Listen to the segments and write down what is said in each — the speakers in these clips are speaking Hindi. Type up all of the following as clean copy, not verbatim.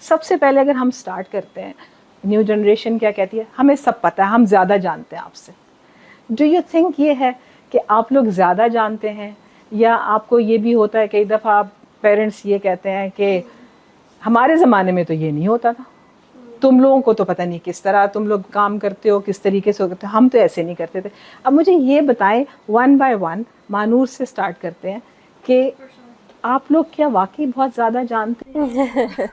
सबसे पहले अगर हम स्टार्ट करते हैं, न्यू जनरेशन क्या कहती है, हमें सब पता है, हम ज़्यादा जानते हैं आपसे। डू यू थिंक ये है कि आप लोग ज़्यादा जानते हैं, या आपको ये भी होता है कई दफ़ा आप पेरेंट्स ये कहते हैं कि हमारे ज़माने में तो ये नहीं होता था, तुम लोगों को तो पता नहीं किस तरह तुम लोग काम करते हो, किस तरीके से करते हो, हम तो ऐसे नहीं करते थे। अब मुझे ये बताएं वन बाय वन, मानूर से स्टार्ट करते हैं कि आप लोग क्या वाकई बहुत ज़्यादा जानते हैं?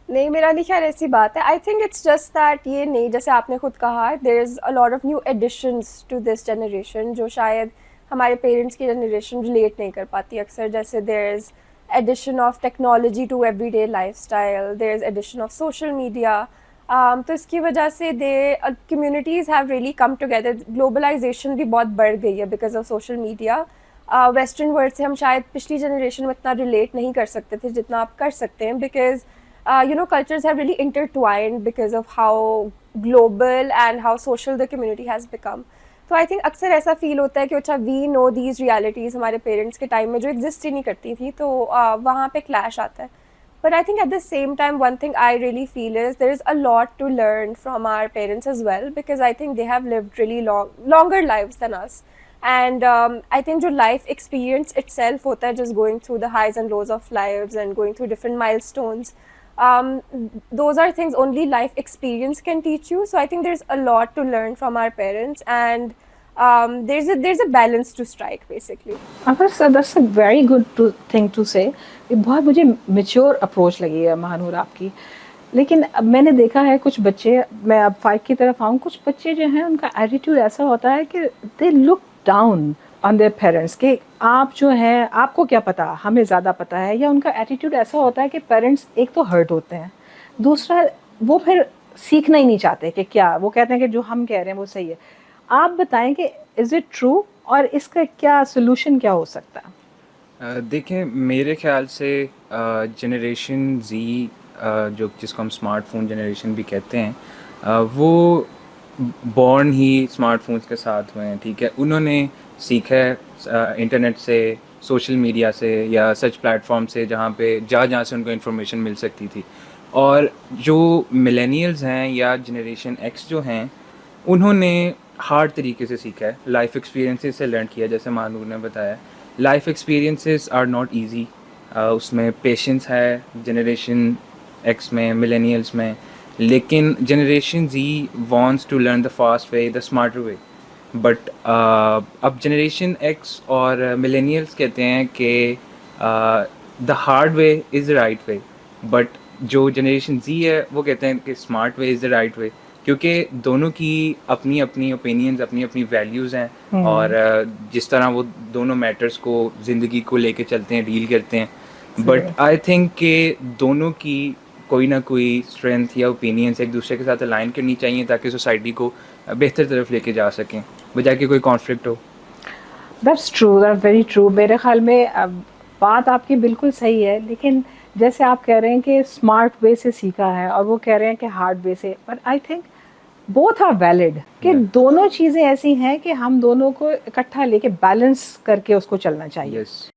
नहीं, मेरा नहीं ख्याल ऐसी बात है। I think it's just that ये नहीं, जैसे आपने खुद कहा, there is a lot of new additions to this generation जो शायद हमारे पेरेंट्स की जनरेशन रिलेट नहीं कर पाती अक्सर। जैसे there is addition of technology to everyday lifestyle, there is addition of social media. तो इसकी वजह से they communities have really come together. Globalization भी बहुत बढ़ गई है because of social media. Western world से हम शायद पिछली जनरेशन में इतना रिलेट नहीं कर सकते थे जितना आप कर सकते हैं, because cultures have really intertwined because of how global and how social the community has become. तो आई थिंक अक्सर ऐसा फील होता है कि अच्छा वी नो दीज रियलिटीज़ हमारे पेरेंट्स के टाइम में जो एग्जिस्ट ही नहीं करती थी, तो वहाँ पे क्लैश आता है। But I think at the same time one thing I really feel is there is a lot to learn from our parents as well, because I think they have lived really longer lives than us. And I think जो लाइफ एक्सपीरियंस इटसेल्फ होता है, just going through the highs and lows of lives and going through different milestones, those are things only life experience can teach you. So I think there's a lot to learn from our parents, and there's a balance to strike basically. That's a very good thing to say. ये बहुत मुझे मेच्योर अप्रोच लगी है महानूर आपकी। लेकिन अब मैंने देखा है कुछ बच्चे, मैं अब 5 की तरफ आऊँ, कुछ बच्चे जो हैं उनका एटीट्यूड ऐसा होता है कि they look down on their parents, कि आप जो हैं आपको क्या पता, हमें ज़्यादा पता है। या उनका एटीट्यूड ऐसा होता है कि पेरेंट्स एक तो हर्ट होते हैं, दूसरा वो फिर सीखना ही नहीं चाहते कि क्या, वो कहते हैं कि जो हम कह रहे हैं वो सही है। आप बताएं कि इज़ इट ट्रू, और इसका क्या सोल्यूशन क्या हो सकता है? देखें, मेरे ख्याल से जनरेशन ज़ी, जो जिसको हम स्मार्टफोन जनरेशन भी कहते हैं, वो बॉर्न ही स्मार्टफोन्स के साथ हुए हैं। ठीक है, उन्होंने सीखा है इंटरनेट से, सोशल मीडिया से या सच प्लेटफॉर्म से जहाँ पे जहाँ से उनको इन्फॉर्मेशन मिल सकती थी। और जो मिलेनियल्स हैं या जनरेशन एक्स जो हैं, उन्होंने हार्ड तरीके से सीखा है, लाइफ एक्सपीरियंसेस से लर्न किया। जैसे मानूर ने बताया, life experiences are not easy, उसमें पेशेंस है जनरेशन एक्स में, मिलेनियल्स में। लेकिन generation Z wants to learn the fast way, the smarter way. But अब जनरेशन एक्स और मिलेनियल्स कहते हैं कि the hard way is the right way, but जो जनरेशन जी है वो कहते हैं कि smart way is the right way, क्योंकि दोनों की अपनी अपनी ओपिनियंस, अपनी अपनी वैल्यूज़ हैं। और जिस तरह वो दोनों मैटर्स को, ज़िंदगी को लेके चलते हैं, डील करते हैं। बट आई थिंक कि दोनों की कोई ना कोई स्ट्रेंथ या ओपिनियंस एक दूसरे के साथ अलाइन करनी चाहिए ताकि सोसाइटी को बेहतर तरफ लेके जा सकें, बजाय कि कोई कॉन्फ्लिक्ट हो। That's true, that's very true. मेरे ख्याल में बात आपकी बिल्कुल सही है, लेकिन जैसे आप कह रहे हैं कि स्मार्ट वे से सीखा है और वो कह रहे हैं कि हार्ड वे से, but I think both are valid, कि दोनों चीज़ें ऐसी हैं कि हम दोनों को इकट्ठा लेके बैलेंस करके उसको चलना चाहिए। Yes.